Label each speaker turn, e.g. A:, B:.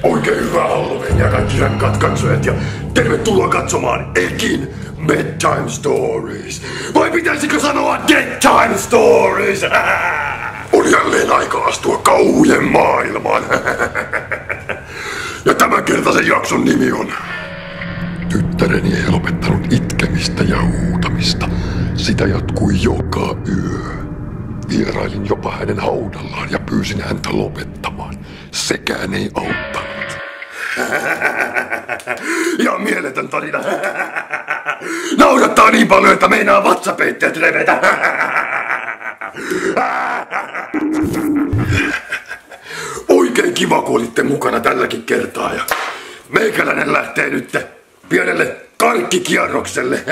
A: Oikein hyvää Halloweenia kaikki rakkaat katsojat ja tervetuloa katsomaan Ekin Bedtime Stories. Vai pitäisikö sanoa Dead Time Stories? On jälleen aika astua kauhujen maailmaan. Ja tämänkertaisen jakson nimi on Tyttäreni ei lopettanut itkemistä ja huutamista. Sitä jatkui joka yö. Vierailin jopa hänen haudallaan ja pyysin häntä lopettamaan. Sekään ei auttanut. Ihan mieletön tarina. Naurattaa niin paljon, että meinaa vatsapeitteet revetä. Oikein kiva, kun olitte mukana tälläkin kertaa. Ja meikäläinen lähtee nyt pienelle karkkikierrokselle.